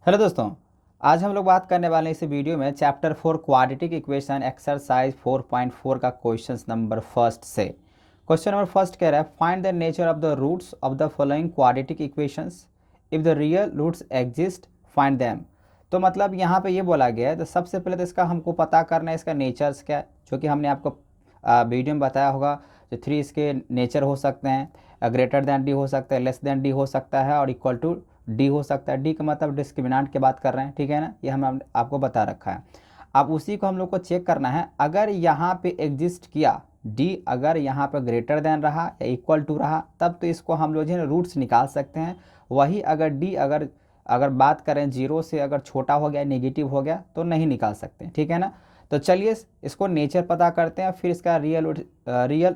Hello दोस्तों। आज हम लोग बात करने वाले हैं इस वीडियो में चैप्टर 4 क्वाड्रेटिक इक्वेशन एक्सरसाइज 4.4 का क्वेश्चन नंबर फर्स्ट से। क्वेश्चन नंबर फर्स्ट कह रहा है find the nature of the roots of the following quadratic equations if the real roots exist find them. तो मतलब यहाँ पे ये बोला गया है, तो सबसे पहले तो इसका हमको पता करना है इसका नेचर्स क्या है, जो कि हमने आपको वीडियो में बताया होगा। जो थ्री इसके नेचर हो सकते हैं, ग्रेटर दैन डी हो सकता है, लेस दैन डी हो सकता है और इक्वल टू डी हो सकता है। डी का मतलब डिस्क्रिमिनेंट की बात कर रहे हैं, ठीक है ना, ये हम आपको बता रखा है। अब उसी को हम लोग को चेक करना है। अगर यहाँ पे एग्जिस्ट किया डी, अगर यहाँ पे ग्रेटर देन रहा या इक्वल टू रहा, तब तो इसको हम लोग जो है रूट्स निकाल सकते हैं। वही अगर डी अगर अगर बात करें जीरो से अगर छोटा हो गया, नेगेटिव हो गया, तो नहीं निकाल सकते, ठीक है ना। तो चलिए इसको नेचर पता करते हैं, फिर इसका रियल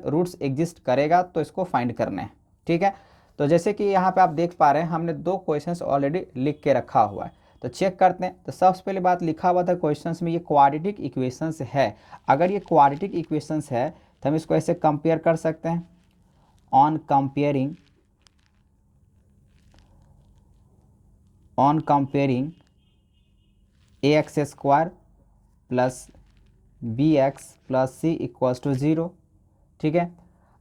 रूट्स एग्जिस्ट करेगा तो इसको फाइंड करना है, ठीक है। तो जैसे कि यहाँ पे आप देख पा रहे हैं, हमने दो क्वेश्चंस ऑलरेडी लिख के रखा हुआ है, तो चेक करते हैं। तो सबसे पहले बात लिखा हुआ था क्वेश्चंस में, ये क्वाड्रेटिक इक्वेशंस है। अगर ये क्वाड्रेटिक इक्वेशंस है तो हम इसको ऐसे कंपेयर कर सकते हैं। On comparing a x square plus b x plus c equals to zero, ठीक है।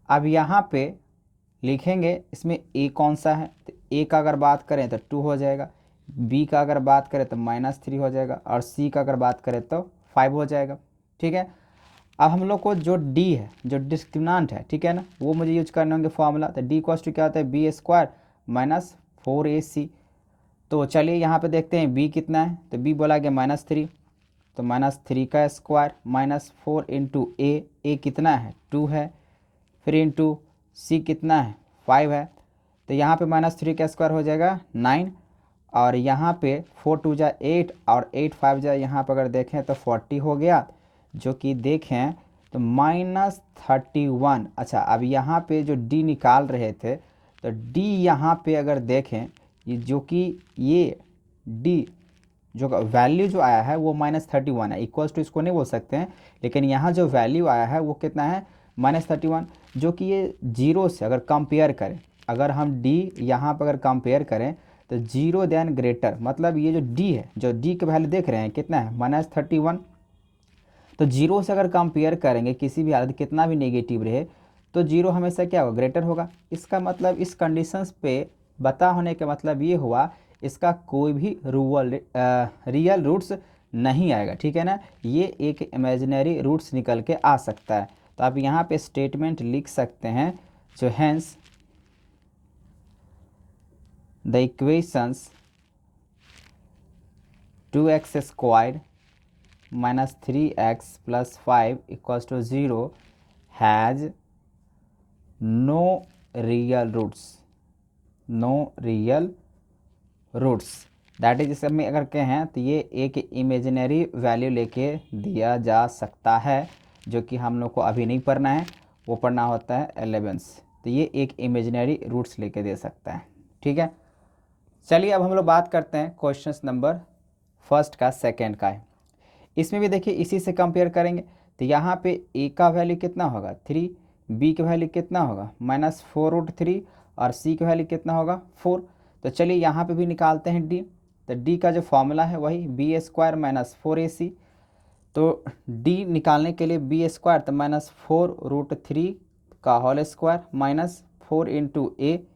अब यहाँ पे लिखेंगे इसमें ए कौन सा है, तो ए का अगर बात करें तो 2 हो जाएगा, बी का अगर बात करें तो -3 हो जाएगा और सी का अगर बात करें तो 5 हो जाएगा, ठीक है। अब हम लोग को जो डी है, जो डिस्क्रिमिनेंट है, ठीक है ना, वो मुझे यूज करने होंगे फॉर्मूला। तो डी इक्वल्स टू क्या होता है, बी स्क्वायर माइनस 4ac। तो चलिए यहाँ पे देखते हैं बी कितना है, तो बी बोला गया -3, तो -3 का स्क्वायर -4 इंटू ए कितना है 2 है, फिर इंटू सी कितना है 5 है। तो यहाँ पे -3 का स्क्वायर हो जाएगा 9, और यहाँ पे 4 2 जा 8 और 8 5 जा यहाँ पर अगर देखें तो 40 हो गया, जो कि देखें तो -31। अच्छा, अब यहाँ पे जो डी निकाल रहे थे, तो डी यहाँ पे अगर देखें, ये जो कि ये डी जो वैल्यू जो आया है वो -31 है, इक्वल्स टू इसको नहीं बोल सकते हैं, लेकिन यहाँ जो वैल्यू आया है वो कितना है -31, जो कि ये जीरो से अगर कंपेयर करें, अगर हम डी यहाँ पर अगर कंपेयर करें तो जीरो देन ग्रेटर, मतलब ये जो डी है, जो डी का वैल्यू देख रहे हैं कितना है -31, तो जीरो से अगर कंपेयर करेंगे किसी भी हालत कितना भी नेगेटिव रहे तो जीरो हमेशा क्या होगा, ग्रेटर होगा। इसका मतलब इस कंडीशंस पे बता होने का मतलब ये हुआ इसका कोई भी रियल रूट्स नहीं आएगा, ठीक है ना, ये एक इमेजिनरी रूट्स निकल के आ सकता है। तो आप यहाँ पे स्टेटमेंट लिख सकते हैं, जो hence the equations 2x square -3x plus 5 equals to 0 has no real roots. That is, इस में अगर कहें तो ये एक इमेजिनरी वैल्यू लेके दिया जा सकता है, जो कि हम लोग को अभी नहीं पढ़ना है, वो पढ़ना होता है 11th। तो ये एक इमेजिनरी रूट्स लेके दे सकता है, ठीक है। चलिए अब हम लोग बात करते हैं क्वेश्चन नंबर फर्स्ट का, सेकेंड का है। इसमें भी देखिए इसी से कंपेयर करेंगे, तो यहाँ पे ए का वैल्यू कितना होगा 3, बी का वैल्यू कितना होगा -4√3 और सी का वैल्यू कितना होगा 4। तो चलिए यहाँ पे भी निकालते हैं डी। तो डी का जो फॉर्मूला है वही बी स्क्वायर -4ac। तो डी निकालने के लिए बी स्क्वायर तो -4√3 का होल स्क्वायर -4 इंटू ए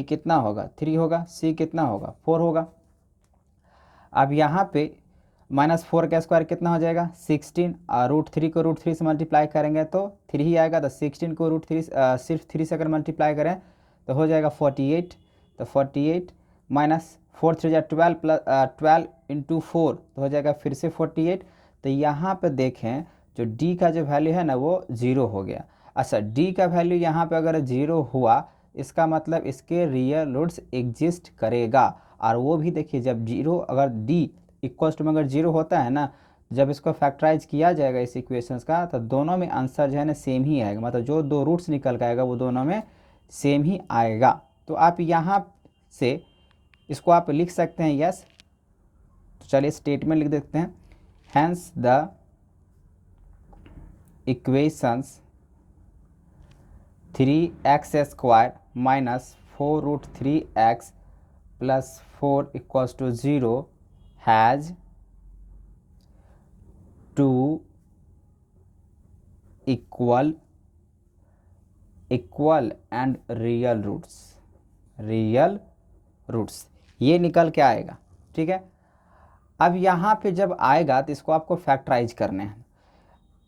कितना होगा 3 होगा, सी कितना होगा 4 होगा। अब यहाँ पे -4 का स्क्वायर कितना हो जाएगा 16, और √3 को √3 से मल्टीप्लाई करेंगे तो 3 ही आएगा। तो 16 को √3 सिर्फ 3 से अगर मल्टीप्लाई करें तो हो जाएगा 48। तो 48 -4 3 12 प्लस 12 इंटू 4 तो हो जाएगा फिर से 48। तो यहाँ पे देखें जो डी का जो वैल्यू है ना वो 0 हो गया। अच्छा, डी का वैल्यू यहाँ पे अगर 0 हुआ, इसका मतलब इसके रियल रूट्स एग्जिस्ट करेगा। और वो भी देखिए, जब जीरो अगर डी इक्वल्स टू में अगर 0 होता है ना, जब इसको फैक्टराइज किया जाएगा इस इक्वेशंस का, तो दोनों में आंसर जो है ना सेम ही आएगा, मतलब जो दो रूट्स निकल के आएगा वो दोनों में सेम ही आएगा। तो आप यहाँ से इसको आप लिख सकते हैं यस। तो चलिए स्टेटमेंट लिख देते हैं, hence the equations 3x square -4√3x plus 4 equals to 0 has two equal and real roots, ये निकल के आएगा। ठीक है, अब यहाँ पे जब आएगा तो इसको आपको फैक्टराइज करने हैं।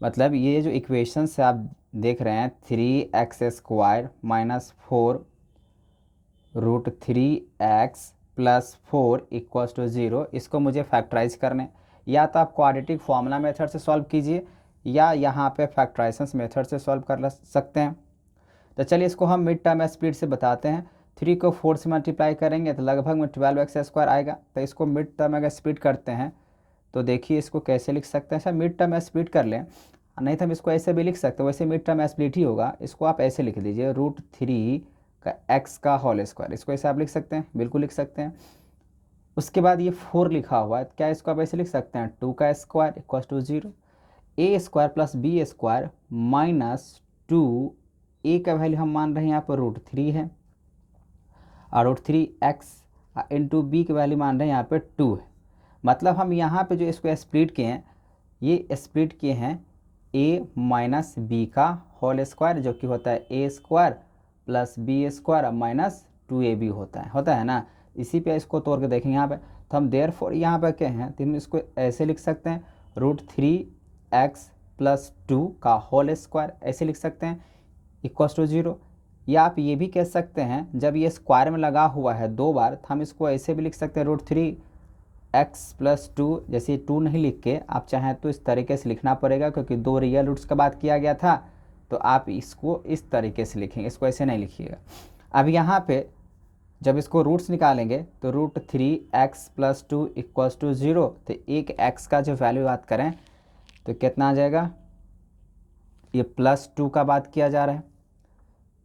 मतलब ये जो इक्वेशन से आप देख रहे हैं 3x² minus 4√3x plus 4 equals to 0, इसको मुझे फैक्टराइज करने। या तो आप क्वाड्रेटिक फार्मूला मेथड से सॉल्व कीजिए या यहाँ पे फैक्टराइजेशन मेथड से सॉल्व कर सकते हैं। तो चलिए इसको हम मिड टर्म स्पीड से बताते हैं। 3 को 4 से मल्टीप्लाई करेंगे तो लगभग में 12x² आएगा। तो इसको मिड टर्म अगर स्प्लिट करते हैं तो देखिए इसको कैसे लिख सकते हैं। अच्छा, मिड टर्म स्प्लिट कर लें, नहीं तो हम इसको ऐसे भी लिख सकते हैं, वैसे मिड टर्म स्प्लिट ही होगा। इसको आप ऐसे लिख दीजिए √3 का x का होल स्क्वायर, इसको ऐसे आप लिख सकते हैं, बिल्कुल लिख सकते हैं। उसके बाद ये 4 लिखा हुआ है, क्या इसको आप ऐसे लिख सकते हैं 2 का square equals to 0, a² plus b² minus 2, a का वैल्यू हम मान रहे हैं यहाँ पर √3 है और √3x इंटू बी की वैल्यू मान रहे हैं यहाँ पे 2 है। मतलब हम यहाँ पे जो इसको स्प्लिट किए हैं, ये स्प्लिट किए हैं a माइनस बी का होल स्क्वायर, जो कि होता है a² plus b² minus 2ab होता है ना। इसी पे इसको तोड़ के देखेंगे यहाँ पे, तो हम देयरफॉर यहाँ पे क्या हैं, तो हम इसको ऐसे लिख सकते हैं √3x प्लस 2 का होल स्क्वायर, ऐसे लिख सकते हैं इक्वल्स टू 0। या आप ये भी कह सकते हैं जब ये स्क्वायर में लगा हुआ है 2 बार, तो हम इसको ऐसे भी लिख सकते हैं √3x प्लस 2। जैसे 2 नहीं लिख के आप चाहें तो इस तरीके से लिखना पड़ेगा, क्योंकि 2 रियल रूट्स का बात किया गया था, तो आप इसको इस तरीके से लिखेंगे, इसको ऐसे नहीं लिखिएगा। अब यहाँ पे जब इसको रूट्स निकालेंगे तो √3x प्लस 2 इक्वल्स टू 0, तो एक x का जो वैल्यू बात करें तो कितना आ जाएगा, ये +2 का बात किया जा रहा है।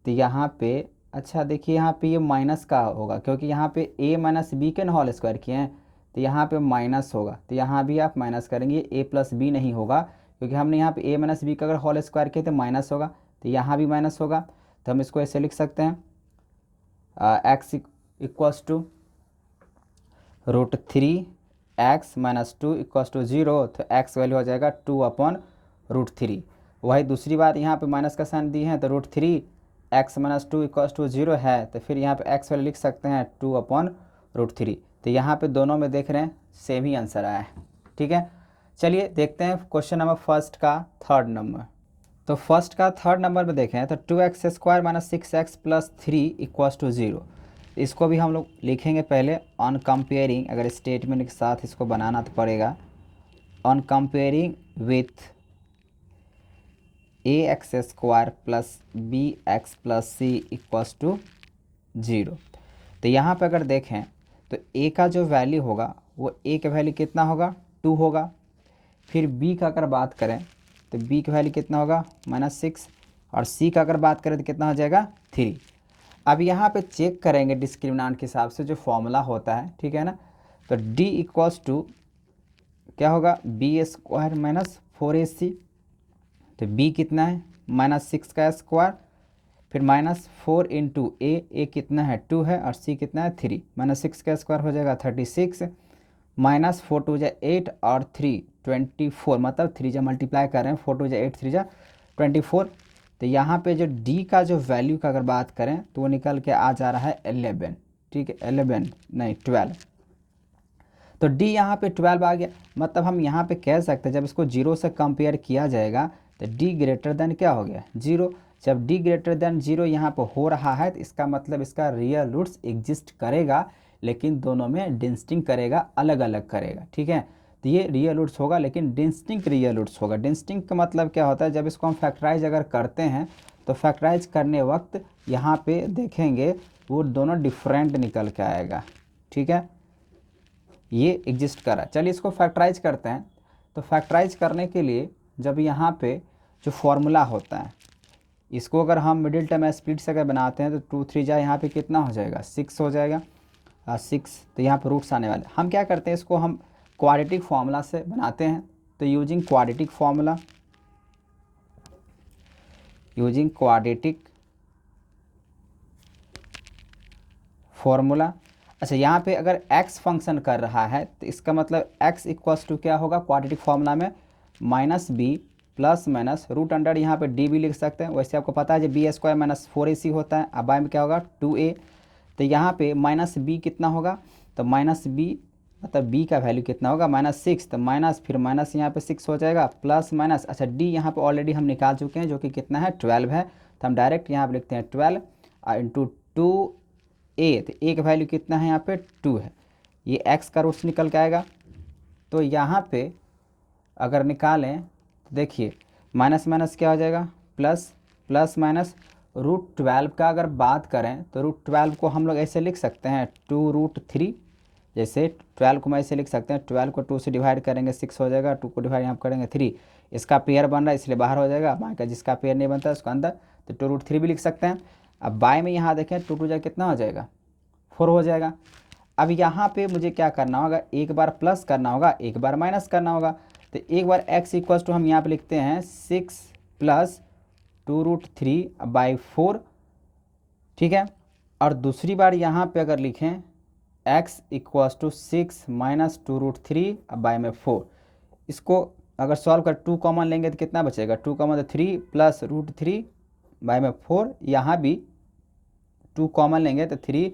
तो यहाँ पे अच्छा देखिए, यहाँ पे ये माइनस का होगा, क्योंकि यहाँ पे a माइनस बी के होल स्क्वायर किए हैं, तो यहाँ पे माइनस होगा। तो यहाँ भी आप माइनस करेंगे, a प्लस बी नहीं होगा, क्योंकि हमने यहाँ पे a माइनस बी का अगर होल स्क्वायर किया तो माइनस होगा, तो यहाँ भी माइनस होगा। तो हम इसको ऐसे लिख सकते हैं x equals to √3x minus 2 equals to 0, तो x वैल्यू हो जाएगा 2/√3। वही दूसरी बात यहाँ पे माइनस का साइन दी है, तो √3x माइनस 2 इक्वल्स टू 0 है, तो फिर यहाँ पे x वैल्यू लिख सकते हैं 2/√3। तो यहाँ पे दोनों में देख रहे हैं सेम ही आंसर आया है। ठीक है, चलिए देखते हैं क्वेश्चन नंबर फर्स्ट का थर्ड नंबर। तो फर्स्ट का थर्ड नंबर में देखें तो 2x² minus 6x plus 3 equals to 0। इसको भी हम लोग लिखेंगे पहले ऑन कंपेयरिंग, अगर स्टेटमेंट के साथ इसको बनाना तो पड़ेगा, on comparing with ax² plus bx plus c equals to 0। तो यहाँ पर अगर देखें तो a का जो वैल्यू होगा वो a का वैल्यू कितना होगा 2 होगा। फिर b का अगर बात करें तो b का वैल्यू कितना होगा -6, और c का अगर बात करें तो कितना हो जाएगा 3। अब यहाँ पे चेक करेंगे डिस्क्रिमिनेंट के हिसाब से जो फॉर्मूला होता है, ठीक है ना। तो d इक्वल्स टू क्या होगा b² माइनस 4ac, तो b कितना है -6 का स्क्वायर, फिर -4 इंटू a कितना है 2 है और c कितना है 3, -6 का स्क्वायर हो जाएगा 36, -4 2 जा 8 और 3 24, मतलब 3 जा मल्टीप्लाई कर रहे हैं, 4 2 जा 8 3 जा 24। तो यहाँ पे जो d का जो वैल्यू का अगर बात करें तो वो निकल के आ जा रहा है 11। ठीक है, 11 नहीं 12, तो d यहाँ पे 12 आ गया। मतलब हम यहाँ पे कह सकते हैं जब इसको 0 से कंपेयर किया जाएगा तो d ग्रेटर देन क्या हो गया 0। जब d ग्रेटर देन 0 यहाँ पर हो रहा है तो इसका मतलब इसका रियल रूट्स एग्जिस्ट करेगा, लेकिन दोनों में डिस्टिंक्ट करेगा, अलग अलग करेगा। ठीक है, तो ये रियल रूट्स होगा लेकिन डिस्टिंक्ट रियल रूट्स होगा। डिस्टिंक्ट का मतलब क्या होता है, जब इसको हम फैक्टराइज अगर करते हैं तो फैक्टराइज करने वक्त यहाँ पे देखेंगे वो दोनों डिफरेंट निकल के आएगा। ठीक है, ये एग्जिस्ट करा। चलिए इसको फैक्टराइज करते हैं। तो फैक्टराइज करने के लिए जब यहाँ पे जो फॉर्मूला होता है इसको अगर हम मिडिल टर्म स्प्लिट से अगर बनाते हैं तो 2 3 जा यहाँ पे कितना हो जाएगा 6 हो जाएगा, 6। तो यहाँ पर रूट्स आने वाले, हम क्या करते हैं इसको हम क्वाड्रेटिक फार्मूला से बनाते हैं। तो यूजिंग क्वाड्रेटिक फार्मूला अच्छा, यहाँ पे अगर x फंक्शन कर रहा है तो इसका मतलब x इक्वल्स टू क्या होगा क्वाड्रेटिक फॉर्मूला में, minus b plus minus root under यहाँ पे डी भी लिख सकते हैं। वैसे आपको पता है जो बी स्क्वायर माइनस 4ac होता है। अब बाय में क्या होगा 2a, तो यहाँ पे माइनस बी कितना होगा, तो माइनस बी मतलब बी का वैल्यू कितना होगा -6, तो माइनस फिर माइनस यहाँ पे 6 हो जाएगा प्लस माइनस। अच्छा, डी यहाँ पे ऑलरेडी हम निकाल चुके हैं जो कि कितना है 12 है, तो हम डायरेक्ट यहाँ पे लिखते हैं 12 इंटू 2a, तो ए का वैल्यू कितना है यहाँ पे 2 है, ये x का रूट्स निकल के आएगा। तो यहाँ पे अगर निकालें तो देखिए माइनस माइनस क्या हो जाएगा प्लस, प्लस माइनस √12 का अगर बात करें तो √12 को हम लोग ऐसे लिख सकते हैं 2√3, जैसे 12 को मैं ऐसे लिख सकते हैं, 12 को 2 से डिवाइड करेंगे 6 हो जाएगा, 2 को डिवाइड यहाँ करेंगे 3, इसका पेयर बन रहा है इसलिए बाहर हो जाएगा, बाकी का जिसका पेयर नहीं बनता है उसका अंदर, तो 2√3 भी लिख सकते हैं। अब बाय में यहाँ देखें 2 2 कितना हो जाएगा 4 हो जाएगा। अब यहाँ पे मुझे क्या करना होगा, एक बार प्लस करना होगा एक बार माइनस करना होगा, तो एक बार x इक्वल्स टू हम यहाँ पे लिखते हैं 6 प्लस 2√3/4, ठीक है। और दूसरी बार यहाँ पे अगर लिखें x इक्वल्स टू 6 माइनस 2√3/4, इसको अगर सॉल्व कर 2 कॉमन लेंगे तो कितना बचेगा 2 कॉमन, तो 3 प्लस √3/4, यहाँ भी 2 कॉमन लेंगे तो 3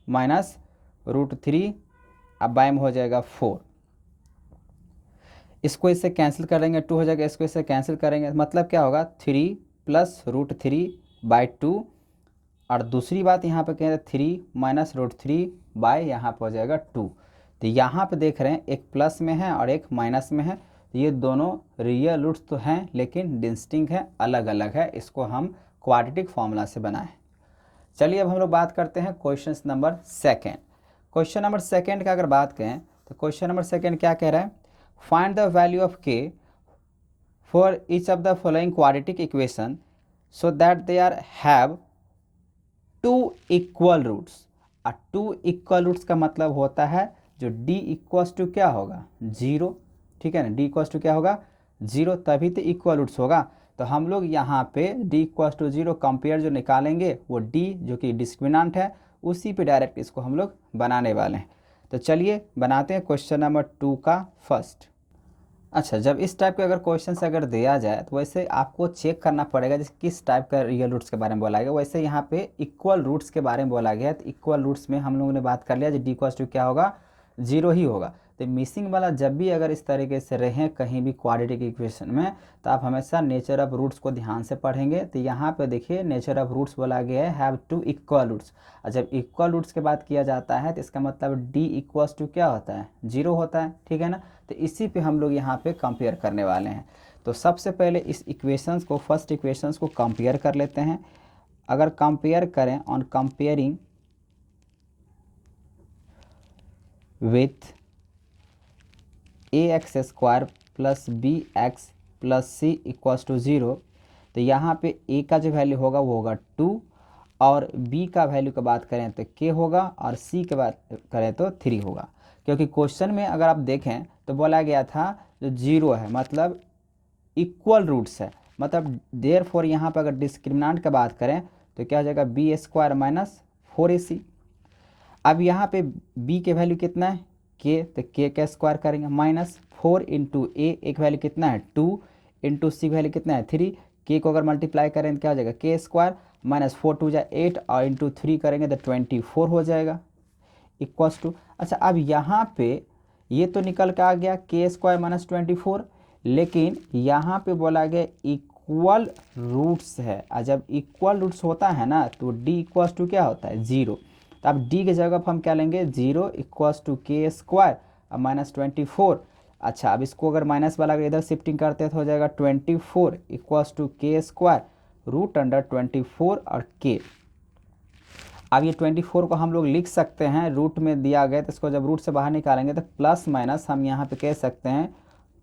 माइनस √3 अब बाय में हो जाएगा 4, इसको इससे कैंसिल करेंगे 2 हो जाएगा, इसको इससे कैंसिल करेंगे मतलब क्या होगा 3 प्लस √3/2, और दूसरी बात यहाँ पे कह रहे 3 माइनस √3 यहाँ पे हो जाएगा 2। तो यहाँ पे देख रहे हैं एक प्लस में है और एक माइनस में है, तो ये दोनों रियल रूट्स तो हैं लेकिन डिस्टिंक्ट है, अलग अलग है, इसको हम क्वाड्रेटिक फॉर्मूला से बनाएं। चलिए अब हम लोग बात करते हैं question number second. Question number second का अगर बात करें तो क्वेश्चन नंबर सेकेंड क्या कह रहा है, find the value of k for each of the following quadratic equation so that they are have 2 equal roots. और 2 इक्वल रूट्स का मतलब होता है जो d इक्वल्स टू क्या होगा 0, ठीक है ना, d इक्वल्स टू क्या होगा 0, तभी तो इक्वल रूट्स होगा। तो हम लोग यहाँ पे d इक्वल्स टू 0 कंपेयर जो निकालेंगे वो d जो कि डिस्क्रिमिनेंट है उसी पे डायरेक्ट इसको हम लोग बनाने वाले हैं। तो चलिए बनाते हैं क्वेश्चन नंबर 2 का फर्स्ट। अच्छा, जब इस टाइप के अगर क्वेश्चन से अगर दिया जाए तो वैसे आपको चेक करना पड़ेगा जैसे किस टाइप का रियल रूट्स के बारे में बोला गया। वैसे यहाँ पे इक्वल रूट्स के बारे में बोला गया है, तो इक्वल रूट्स में हम लोगों ने बात कर लिया जो डी इक्वल्स टू क्या होगा 0 ही होगा। तो मिसिंग वाला जब भी अगर इस तरीके से रहें कहीं भी क्वाड्रेटिक इक्वेशन में तो आप हमेशा नेचर ऑफ रूट्स को ध्यान से पढ़ेंगे। तो यहाँ पे देखिए नेचर ऑफ रूट्स बोला गया है हैव 2 इक्वल रूट्स, और जब इक्वल रूट्स के बात किया जाता है तो इसका मतलब डी इक्वल्स टू क्या होता है 0 होता है, ठीक है ना। तो इसी पे हम लोग यहाँ पे कंपेयर करने वाले हैं। तो सबसे पहले इस इक्वेशंस को फर्स्ट इक्वेशंस को कंपेयर कर लेते हैं। अगर कंपेयर करें on comparing with ax² plus bx plus c equals to 0, तो यहाँ पे a का जो वैल्यू होगा वो होगा 2, और b का वैल्यू का बात करें तो k होगा, और c के बात करें तो 3 होगा। क्योंकि क्वेश्चन में अगर आप देखें तो बोला गया था जो 0 है मतलब इक्वल रूट्स है, मतलब देयरफॉर यहाँ पर अगर डिस्क्रिमिनेंट का बात करें तो क्या हो जाएगा b² माइनस 4ac। अब यहाँ पे b के वैल्यू कितना है k, तो k का स्क्वायर करेंगे माइनस 4 इंटू a एक वैल्यू कितना है 2 इंटू c वैल्यू कितना है 3, k को अगर मल्टीप्लाई करें तो क्या हो जाएगा k² माइनस 4 2 जा 8 और इंटू 3 करेंगे तो 24 हो जाएगा इक्वल्स टू। अच्छा, अब यहाँ पे ये तो निकल के आ गया k² माइनस 24, लेकिन यहाँ पे बोला गया इक्वल रूट्स है, और जब इक्वल रूट्स होता है ना तो d इक्वल्स टू क्या होता है 0। तो अब d की जगह पर हम क्या लेंगे 0 इक्वल्स टू k² माइनस 24। अच्छा, अब इसको अगर माइनस वाला इधर शिफ्टिंग करते हैं तो हो जाएगा 24 equals to k² root under 24 और k। अब ये 24 को हम लोग लिख सकते हैं रूट में दिया गया, तो इसको जब रूट से बाहर निकालेंगे तो प्लस माइनस हम यहाँ पे कह सकते हैं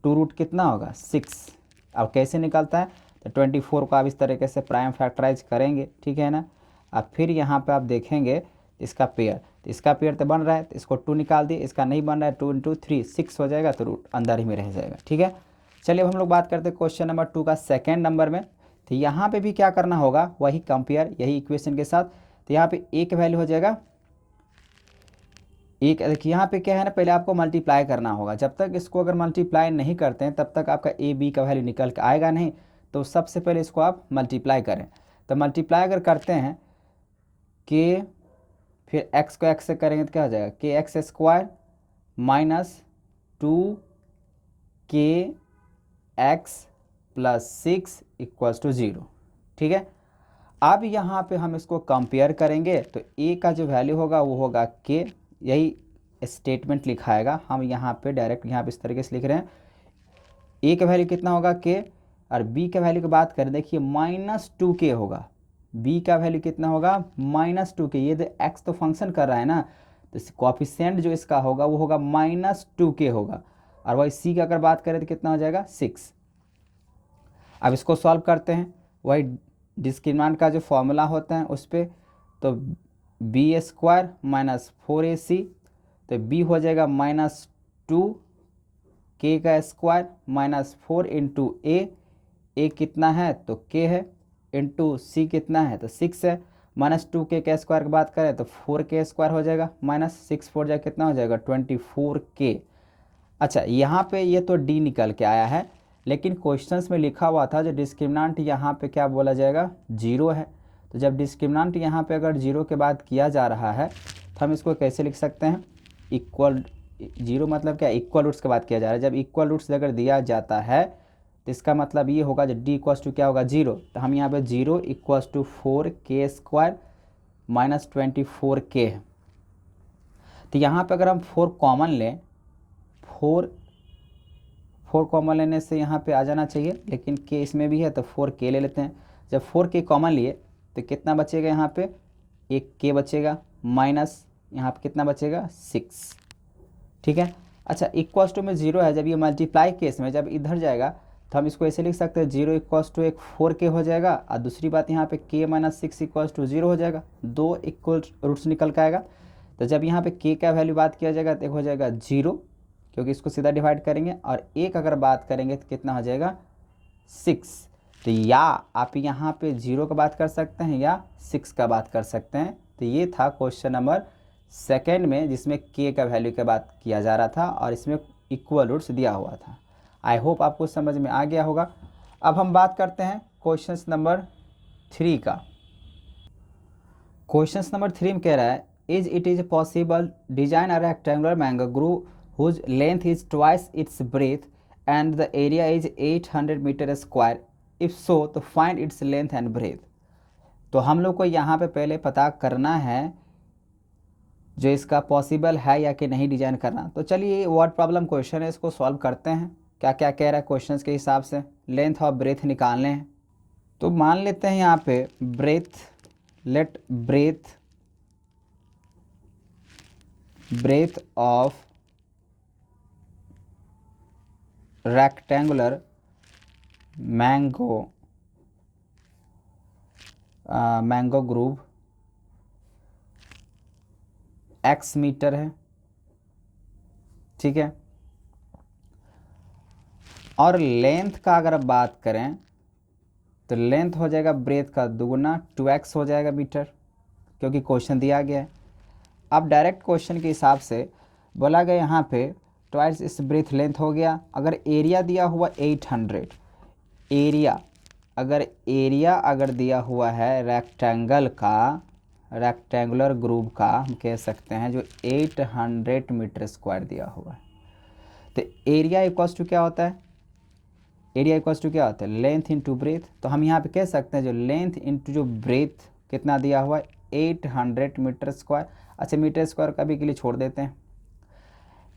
2 रूट कितना होगा 6। अब कैसे निकलता है तो 24 को आप इस तरीके से प्राइम फैक्टराइज करेंगे, ठीक है ना। अब फिर यहाँ पे आप देखेंगे इसका पेयर, तो इसका पेयर तो बन रहा है तो इसको 2 निकाल दिए, इसका नहीं बन रहा है 2 इंटू 3 6 हो जाएगा, तो रूट अंदर ही में रह जाएगा, ठीक है। चलिए अब हम लोग बात करते हैं क्वेश्चन नंबर 2 का सेकेंड नंबर में। तो यहाँ पे भी क्या करना होगा वही कंपेयर यही इक्वेशन के साथ। तो यहाँ पे a का वैल्यू हो जाएगा एक देखिए यहाँ पे क्या है ना, पहले आपको मल्टीप्लाई करना होगा। जब तक इसको अगर मल्टीप्लाई नहीं करते हैं तब तक आपका ए बी का वैल्यू निकल के आएगा नहीं। तो सबसे पहले इसको आप मल्टीप्लाई करें। तो मल्टीप्लाई अगर करते हैं के, फिर एक्स को एक्स से करेंगे तो क्या हो जाएगा, के एक्स स्क्वायर माइनस 2 के एक्स प्लस 6 इक्वल्स टू 0। ठीक है, अब यहाँ पे हम इसको कंपेयर करेंगे तो ए का जो वैल्यू होगा वो होगा के, यही स्टेटमेंट लिखाएगा। हम यहाँ पे डायरेक्ट यहाँ पे इस तरीके से लिख रहे हैं, ए का वैल्यू कितना होगा के, और बी का वैल्यू की बात करें देखिए -2k होगा। बी का वैल्यू कितना होगा -2k। ये तो एक्स तो फंक्शन कर रहा है ना, तो कोएफिशिएंट जो इसका होगा वो होगा -2k होगा। और वही सी की अगर बात करें तो कितना हो जाएगा 6। अब इसको सॉल्व करते हैं वही डिस्क्रिमिनेंट का जो फॉर्मूला होता है उस पर, तो बी स्क्वायर माइनस 4ac, तो बी हो जाएगा -2 का स्क्वायर माइनस 4 इंटू ए कितना है तो के है, इंटू सी कितना है तो 6 है। -2k का स्क्वायर की बात करें तो 4k स्क्वायर हो जाएगा, -6 4 जाएगा कितना हो जाएगा 24k। अच्छा, यहाँ पे ये तो डी निकल के आया है, लेकिन क्वेश्चंस में लिखा हुआ था जो डिस्क्रिमिनेंट यहाँ पे क्या बोला जाएगा 0 है। तो जब डिस्क्रिमिनेंट यहाँ पे अगर 0 के बाद किया जा रहा है तो हम इसको कैसे लिख सकते हैं, इक्वल 0 मतलब क्या, इक्वल रूट्स के बाद किया जा रहा है। जब इक्वल रूट्स अगर दिया जाता है तो इसका मतलब ये होगा जब डी इक्वल्स टू क्या होगा 0, तो हम यहाँ पे 0 equals to 4k square minus 24k है। तो यहाँ पे अगर हम 4 कॉमन लें, 4 कॉमन लेने से यहाँ पे आ जाना चाहिए, लेकिन के इसमें भी है तो 4k ले लेते हैं। जब 4k कॉमन लिए तो कितना बचेगा, यहाँ पे एक k बचेगा, माइनस यहाँ पे कितना बचेगा 6। ठीक है, अच्छा इक्वल्स टू में 0 है, जब ये मल्टीप्लाई केस में जब इधर जाएगा तो हम इसको ऐसे लिख सकते हैं 0 इक्वल्स टू एक 4k हो जाएगा, और दूसरी बात यहाँ पे k माइनस 6 इक्वल्स टू 0 हो जाएगा, 2 इक्वल रूट्स निकल के आएगा। तो जब यहाँ पे k का वैल्यू बात किया जाएगा तो एक हो जाएगा 0, क्योंकि इसको सीधा डिवाइड करेंगे, और एक अगर बात करेंगे तो कितना हो जाएगा 6। तो या आप यहाँ पे 0 का बात कर सकते हैं या 6 का बात कर सकते हैं। तो ये था क्वेश्चन नंबर 2 में, जिसमें k का वैल्यू की बात किया जा रहा था और इसमें इक्वल रूट्स दिया हुआ था। आई होप आपको समझ में आ गया होगा। अब हम बात करते हैं क्वेश्चन नंबर 3 का। क्वेश्चन नंबर 3 में कह रहा है, it is possible design a rectangular mango grove whose length is twice its breadth and the area is 800 metre square, if so तो find its length and breadth। तो हम लोग को यहाँ पे पहले पता करना है जो इसका पॉसिबल है या कि नहीं डिजाइन करना। तो चलिए वर्ड प्रॉब्लम क्वेश्चन है, इसको सॉल्व करते हैं। क्या क्या कह रहा है क्वेश्चन के हिसाब से, लेंथ और ब्रेथ निकालने हैं। तो मान लेते हैं यहाँ पे breadth, let breadth of rectangular mango grove x metre है। ठीक है, और लेंथ का अगर बात करें तो लेंथ हो जाएगा ब्रेथ का दुगुना 2x हो जाएगा मीटर, क्योंकि क्वेश्चन दिया गया है। अब डायरेक्ट क्वेश्चन के हिसाब से बोला गया यहाँ पे ट्वाइस इस ब्रेथ लेंथ हो गया। अगर एरिया दिया हुआ 800, एरिया अगर दिया हुआ है रेक्टेंगुलर ग्रुव का, हम कह सकते हैं जो 800 मीटर स्क्वायर दिया हुआ है, तो एरिया इक्वल्स टू क्या होता है, लेंथ इंटू ब्रेथ। तो हम यहाँ पे कह सकते हैं जो लेंथ इंटू जो ब्रेथ कितना दिया हुआ है 800 मीटर स्क्वायर। अच्छा, मीटर स्क्वायर का भी के लिए छोड़ देते हैं,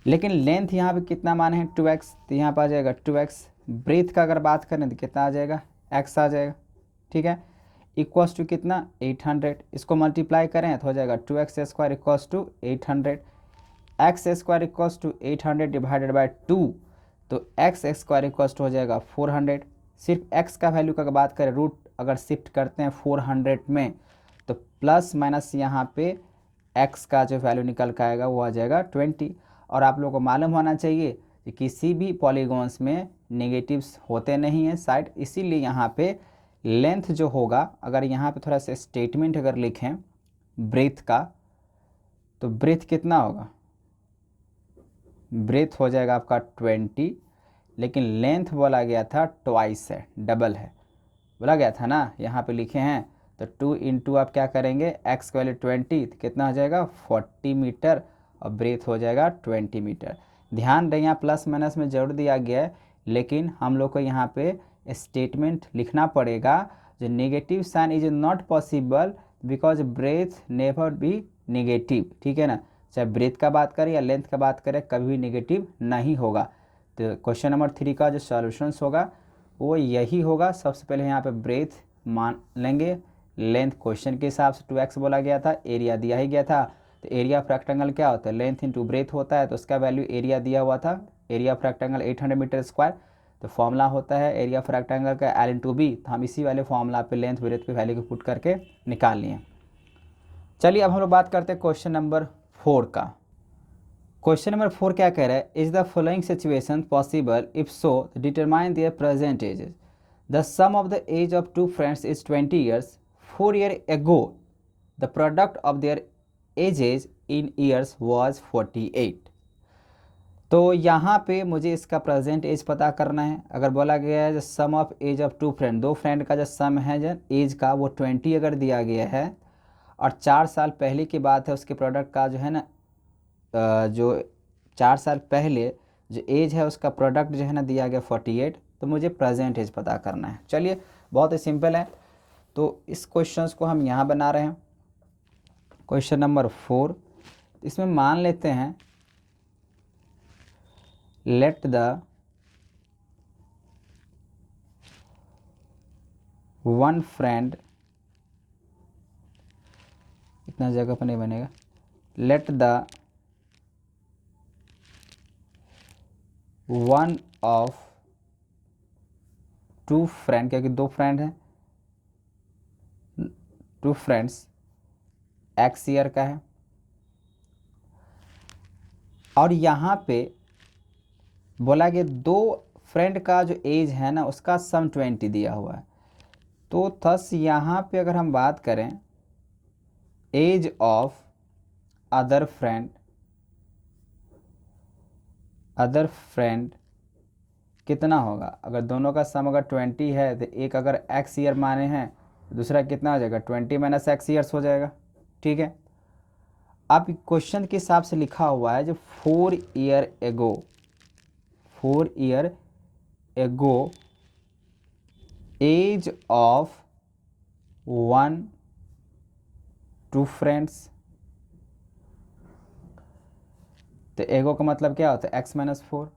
लेकिन लेंथ यहाँ पे कितना मान है 2x, तो यहाँ पर आ जाएगा 2x। ब्रेथ का अगर बात करें तो कितना आ जाएगा x आ जाएगा। ठीक है, इक्वल्स टू कितना 800, इसको मल्टीप्लाई करें तो हो जाएगा 2x square equals to 800, x square equals to 800 divided by 2, तो x स्क्वायर इक्वल्स टू हो जाएगा 400। सिर्फ x का वैल्यू का बात करें, रूट अगर शिफ्ट करते हैं 400 में तो प्लस माइनस यहाँ पे x का जो वैल्यू निकल के आएगा वो आ जाएगा 20। और आप लोगों को मालूम होना चाहिए कि किसी भी पॉलीगॉन्स में नेगेटिव्स होते नहीं हैं साइड, इसीलिए यहाँ पे लेंथ जो होगा, अगर यहाँ पे थोड़ा सा स्टेटमेंट अगर लिखें ब्रेथ का, तो ब्रेथ कितना होगा ब्रेथ हो जाएगा आपका 20, लेकिन लेंथ बोला गया था ट्वाइस है, डबल है बोला गया था ना, यहाँ पे लिखे हैं। तो 2 इंटू आप क्या करेंगे, एक्स की वैल्यू 20, तो कितना हो जाएगा 40 मीटर, और ब्रेथ हो जाएगा 20 मीटर। ध्यान दें यहाँ प्लस माइनस में जरूर दिया गया है, लेकिन हम लोग को यहाँ पे स्टेटमेंट लिखना पड़ेगा जो negative sign is not possible because breadth never be negative, ठीक है ना। चाहे ब्रेथ का बात करें या लेंथ का बात करें, कभी भी नेगेटिव नहीं होगा। तो क्वेश्चन नंबर 3 का जो सॉल्यूशंस होगा वो यही होगा। सबसे पहले यहाँ पे ब्रेथ मान लेंगे, लेंथ क्वेश्चन के हिसाब से 2x बोला गया था, एरिया दिया ही गया था। तो एरिया ऑफ रेक्टेंगल क्या होता है, लेंथ इंटू ब्रेथ होता है, तो उसका वैल्यू एरिया दिया हुआ था, area of rectangle 800 metre square. तो फॉर्मूला होता है एरिया ऑफ रेक्टेंगल का L इंटू बी, तो हम इसी वाले फॉर्मूला पे लेंथ ब्रेथ की वैल्यू को पुट करके निकाल लिए। चलिए अब हम लोग बात करते हैं क्वेश्चन नंबर 4 का। क्वेश्चन नंबर 4 क्या कह रहा है, is the following situation possible, if so determine their present ages. The sum of the age of two friends is 20 years, 4 year ago the product of their ages in years was 48। तो यहाँ पे मुझे इसका present as पता करना है। अगर बोला गया है जो sum of age of two friend, दो फ्रेंड का जो सम है जो एज का वो 20 अगर दिया गया है, और 4 साल पहले की बात है उसके प्रोडक्ट का जो है ना, जो 4 साल पहले जो एज है उसका प्रोडक्ट जो है ना दिया गया 48, तो मुझे प्रेजेंट एज पता करना है। चलिए बहुत ही सिंपल है, तो इस क्वेश्चंस को हम यहाँ बना रहे हैं। क्वेश्चन नंबर 4, इसमें मान लेते हैं लेट द वन फ्रेंड, इतना जगह पर नहीं बनेगा, let the one of two friend, क्योंकि दो फ्रेंड हैं, टू फ्रेंड्स एक्स ईयर का है, और यहाँ पे बोला कि दो फ्रेंड का जो एज है ना उसका सम 20 दिया हुआ है। तो थस यहाँ पे अगर हम बात करें एज ऑफ अदर फ्रेंड कितना होगा, अगर दोनों का सम अगर 20 है तो एक अगर एक्स ईयर माने हैं, दूसरा कितना हो जाएगा 20 माइनस एक्स ईयर्स हो जाएगा, ठीक है। अब क्वेश्चन के हिसाब से लिखा हुआ है जो 4 year ago age of one two friends, तो एगो का मतलब क्या होता है x माइनस 4।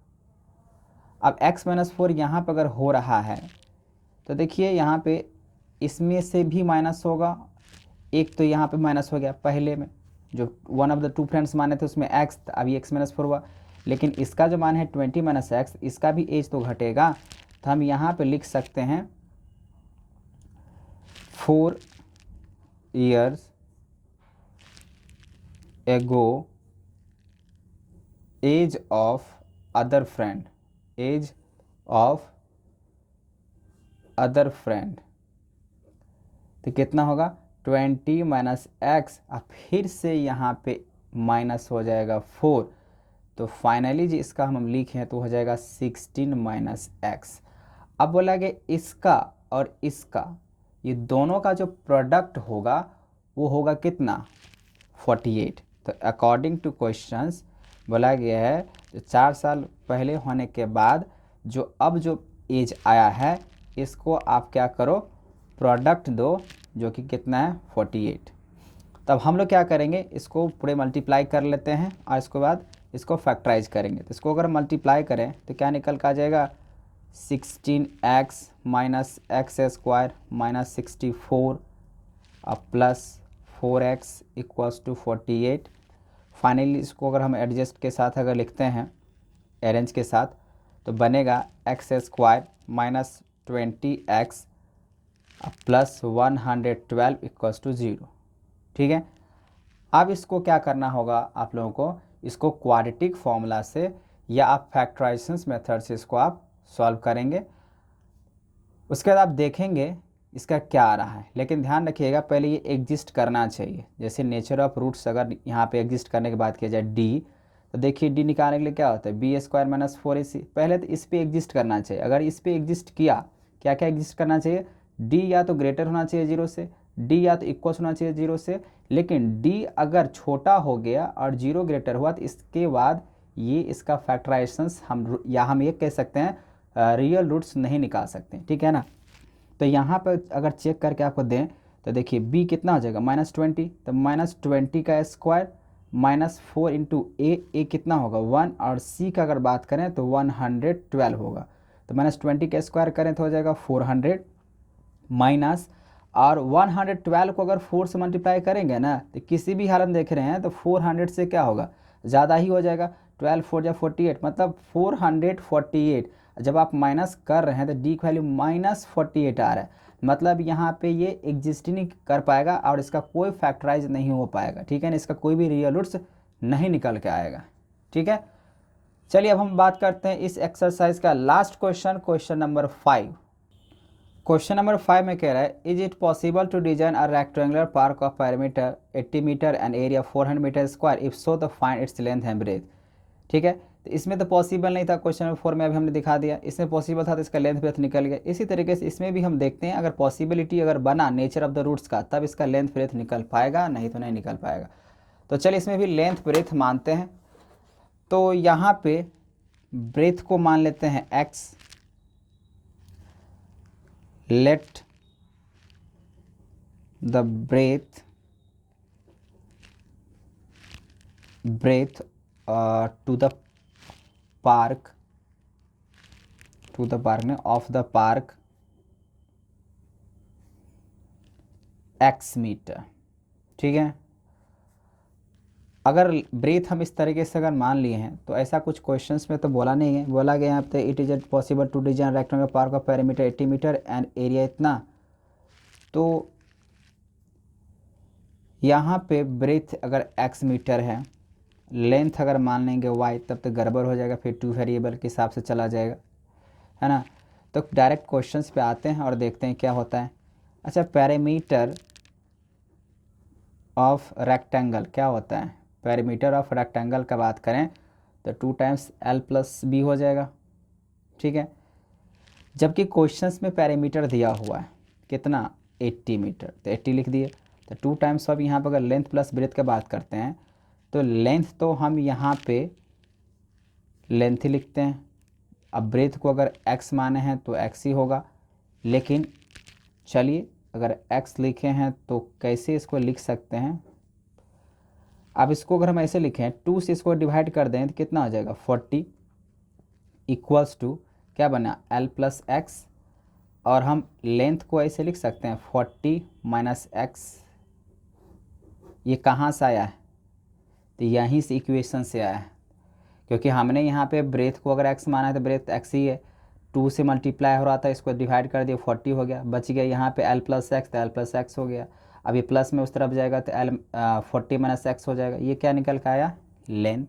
अब x माइनस 4 यहाँ पर अगर हो रहा है तो देखिए यहाँ पे इसमें से भी माइनस होगा, एक तो यहाँ पे माइनस हो गया, पहले में जो one of the two friends माने थे उसमें x, अभी x माइनस 4 हुआ, लेकिन इसका जो मान है 20 माइनस एक्स, इसका भी एज तो घटेगा। तो हम यहाँ पे लिख सकते हैं 4 years ago age of other friend, तो कितना होगा 20 माइनस एक्स, और फिर से यहाँ पे माइनस हो जाएगा 4, तो फाइनली जो इसका हम लिखें तो हो जाएगा 16 माइनस एक्स। अब बोला गया इसका और इसका ये दोनों का जो प्रोडक्ट होगा वो होगा कितना 48। तो अकॉर्डिंग टू क्वेश्चंस बोला गया है जो 4 साल पहले होने के बाद जो अब जो एज आया है इसको आप क्या करो प्रोडक्ट दो, जो कि कितना है 48। तब हम लोग क्या करेंगे इसको पूरे मल्टीप्लाई कर लेते हैं और इसके बाद इसको फैक्टराइज करेंगे। तो इसको अगर मल्टीप्लाई करें तो क्या निकल कर आ जाएगा 16x minus x square minus 64 और plus 4x equals to 48। Finally इसको अगर हम एडजस्ट के साथ अगर लिखते हैं अरेंज के साथ तो बनेगा x square minus 20x plus 112 equals to 0, ठीक है। अब इसको क्या करना होगा आप लोगों को, इसको क्वाड्रेटिक फॉर्मूला से या आप फैक्टराइजेशन मेथड से इसको आप सॉल्व करेंगे। उसके बाद आप देखेंगे इसका क्या आ रहा है, लेकिन ध्यान रखिएगा पहले ये एग्जिस्ट करना चाहिए। जैसे नेचर ऑफ रूट्स अगर यहाँ पे एग्जिस्ट करने के बाद किया जाए डी, तो देखिए डी निकालने के लिए क्या होता है, बी स्क्वायर माइनस 4ac। पहले तो इस पे एग्जिस्ट करना चाहिए, अगर इस पे एग्जिस्ट किया, क्या क्या एग्जिस्ट करना चाहिए, डी या तो ग्रेटर होना चाहिए 0 से, डी या तो इक्वल होना चाहिए 0 से, लेकिन डी अगर छोटा हो गया और 0 ग्रेटर हुआ तो इसके बाद ये इसका फैक्टराइजेशंस हम ये कह सकते हैं रियल रूट्स नहीं निकाल सकते, ठीक है ना। तो यहाँ पर अगर चेक करके आपको दें तो देखिए b कितना हो जाएगा -20, तो -20 का स्क्वायर -4 इंटू ए कितना होगा 1, और c का अगर बात करें तो 112 होगा। तो -20 का स्क्वायर करें तो हो जाएगा 400 माइनस, और 112 को अगर 4 से मल्टीप्लाई करेंगे ना तो किसी भी हालत में देख रहे हैं तो 400 से क्या होगा, ज़्यादा ही हो जाएगा। 12 4 या 48 मतलब 448। जब आप माइनस कर रहे हैं तो डी की वैल्यू -48 आ रहा है, मतलब यहाँ पे ये एग्जिस्ट नहीं कर पाएगा और इसका कोई फैक्टराइज नहीं हो पाएगा, ठीक है ना, इसका कोई भी रियल रूट्स नहीं निकल के आएगा, ठीक है। चलिए अब हम बात करते हैं इस एक्सरसाइज का last question, question number 5। Question number 5 में कह रहा है, is it possible to design a rectangular park of parameter 80 metre and area 400 metre square, if so the find its length and breadth. ठीक है, तो इसमें तो पॉसिबल नहीं था, क्वेश्चन नंबर 4 में अभी हमने दिखा दिया, इसमें पॉसिबल था तो इसका लेंथ ब्रेथ निकल गया। इसी तरीके से इसमें भी हम देखते हैं, अगर पॉसिबिलिटी अगर बना नेचर ऑफ द रूट्स का, तब इसका लेंथ ब्रेथ निकल पाएगा, नहीं तो नहीं निकल पाएगा। तो चलिए इसमें भी लेंथ ब्रेथ मानते हैं। तो यहाँ पे ब्रेथ को मान लेते हैं x, let the breadth to the park ने of the park x metre, ठीक है। अगर ब्रेथ हम इस तरीके से अगर मान लिए हैं तो ऐसा कुछ क्वेश्चंस में तो बोला नहीं है, बोला गया यहाँ पे it is possible to design rectangular park of perimeter 80 metre and area इतना। तो यहाँ पे ब्रेथ अगर x मीटर है, लेंथ अगर मान लेंगे y, तब तो गड़बड़ हो जाएगा, फिर 2 वेरिएबल के हिसाब से चला जाएगा, है ना। तो डायरेक्ट क्वेश्चंस पे आते हैं और देखते हैं क्या होता है। अच्छा, पेरीमीटर ऑफ रेक्टेंगल क्या होता है, पेरीमीटर ऑफ रेक्टेंगल का बात करें तो 2 टाइम्स l प्लस बी हो जाएगा, ठीक है। जबकि क्वेश्चंस में पेरीमीटर दिया हुआ है कितना 80 मीटर, तो 80 लिख दिए। तो 2 टाइम्स ऑफ यहाँ पर अगर लेंथ प्लस ब्रेथ का बात करते हैं तो लेंथ तो हम यहाँ पे लेंथ ही लिखते हैं, अब ब्रेथ को अगर x माने हैं तो x ही होगा। लेकिन चलिए अगर x लिखे हैं तो कैसे इसको लिख सकते हैं, अब इसको अगर हम ऐसे लिखें 2 से इसको डिवाइड कर दें तो कितना हो जाएगा 40 इक्वल्स टू क्या बना l प्लस एक्स, और हम लेंथ को ऐसे लिख सकते हैं 40 माइनस एक्स। ये कहाँ से आया है, तो यहीं से इक्वेशन से आया है, क्योंकि हमने यहाँ पे ब्रेथ को अगर x माना है तो ब्रेथ x ही है, 2 से मल्टीप्लाई हो रहा था, इसको डिवाइड कर दिया 40 हो गया, बच गया यहाँ पे l प्लस एक्स, तो l प्लस एक्स हो गया। अब ये प्लस में उस तरफ जाएगा तो l 40 माइनस एक्स हो जाएगा, ये क्या निकल कर आया लेंथ।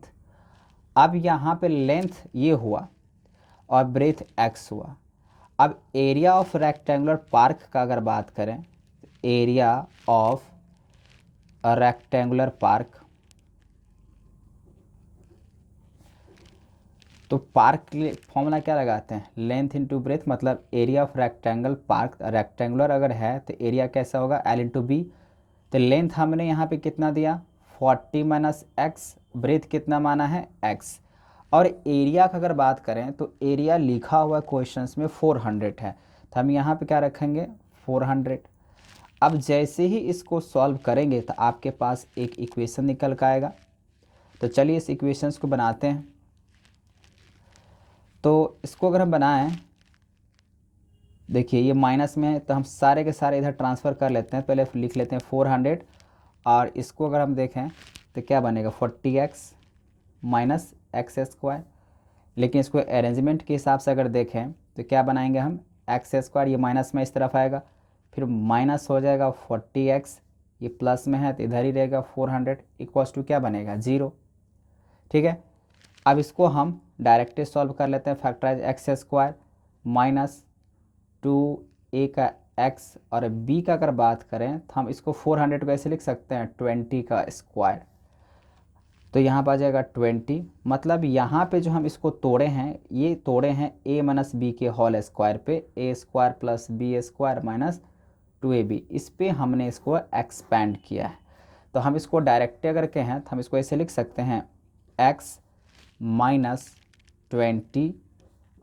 अब यहाँ पे लेंथ ये हुआ और ब्रेथ x हुआ। अब एरिया ऑफ रेक्टेंगुलर पार्क का अगर बात करें, एरिया ऑफ रेक्टेंगुलर पार्क, तो पार्क के लिए फॉर्मूला क्या लगाते हैं, लेंथ इंटू ब्रेथ, मतलब area of rectangle park, rectangular अगर है तो एरिया कैसा होगा l इंटू बी। तो लेंथ हमने यहाँ पे कितना दिया 40 माइनस एक्स, ब्रेथ कितना माना है x। और एरिया का अगर बात करें तो एरिया लिखा हुआ क्वेश्चंस में 400 है, तो हम यहाँ पे क्या रखेंगे 400। अब जैसे ही इसको सॉल्व करेंगे तो आपके पास एक इक्वेशन निकल कर आएगा। तो चलिए इस इक्वेशंस को बनाते हैं। तो इसको अगर हम बनाएं, देखिए ये माइनस में है तो हम सारे के सारे इधर ट्रांसफ़र कर लेते हैं, पहले लिख लेते हैं 400, और इसको अगर हम देखें तो क्या बनेगा 40x माइनस एक्स स्क्वायर। लेकिन इसको अरेंजमेंट के हिसाब से अगर देखें तो क्या बनाएंगे हम एक्स स्क्वायर, ये माइनस में इस तरफ आएगा, फिर माइनस हो जाएगा 40x, ये प्लस में है तो इधर ही रहेगा 400 इक्वल्स टू क्या बनेगा 0, ठीक है। अब इसको हम डायरेक्टली सॉल्व कर लेते हैं, factorise x square minus 2a का x, और b का अगर बात करें तो हम इसको 400 को ऐसे लिख सकते हैं 20 का स्क्वायर। तो यहाँ पर आ जाएगा 20। मतलब यहाँ पे जो हम इसको तोड़े हैं, ये तोड़े हैं a माइनस बी के होल स्क्वायर पे, a square plus b square minus 2ab, इस पे हमने इसको एक्सपेंड किया है। तो हम इसको डायरेक्ट अगर कहें तो हम इसको ऐसे लिख सकते हैं x माइनस 20,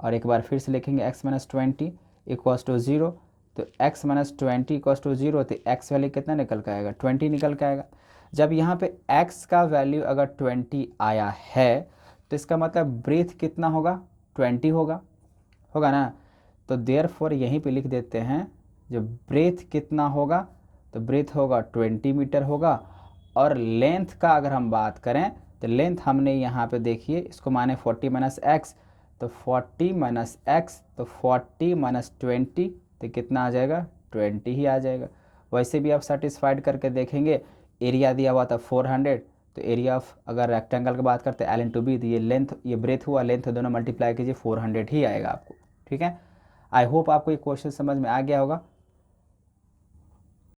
और एक बार फिर से लिखेंगे x माइनस 20 इक्वल्स टू 0। तो x माइनस 20 इक्वल्स टू 0, तो x वैल्यू कितना निकल के आएगा, 20 निकल के आएगा। जब यहाँ पे x का वैल्यू अगर 20 आया है तो इसका मतलब ब्रेथ कितना होगा, 20 होगा ना। तो देयरफॉर यहीं पे लिख देते हैं जो ब्रेथ कितना होगा, तो ब्रेथ होगा 20 मीटर होगा। और लेंथ का अगर हम बात करें तो लेंथ हमने यहाँ पे देखिए इसको माने 40 माइनस एक्स, तो 40 माइनस एक्स, तो 40 माइनस 20, तो कितना आ जाएगा, 20 ही आ जाएगा। वैसे भी आप सेटिस्फाइड करके देखेंगे, एरिया दिया हुआ था 400, तो एरिया ऑफ अगर रेक्टेंगल की बात करते हैं एल इंटू बी, तो ये लेंथ, ये ब्रेथ हुआ, लेंथ दोनों मल्टीप्लाई कीजिए 400 ही आएगा आपको। ठीक है, आई होप आपको ये क्वेश्चन समझ में आ गया होगा।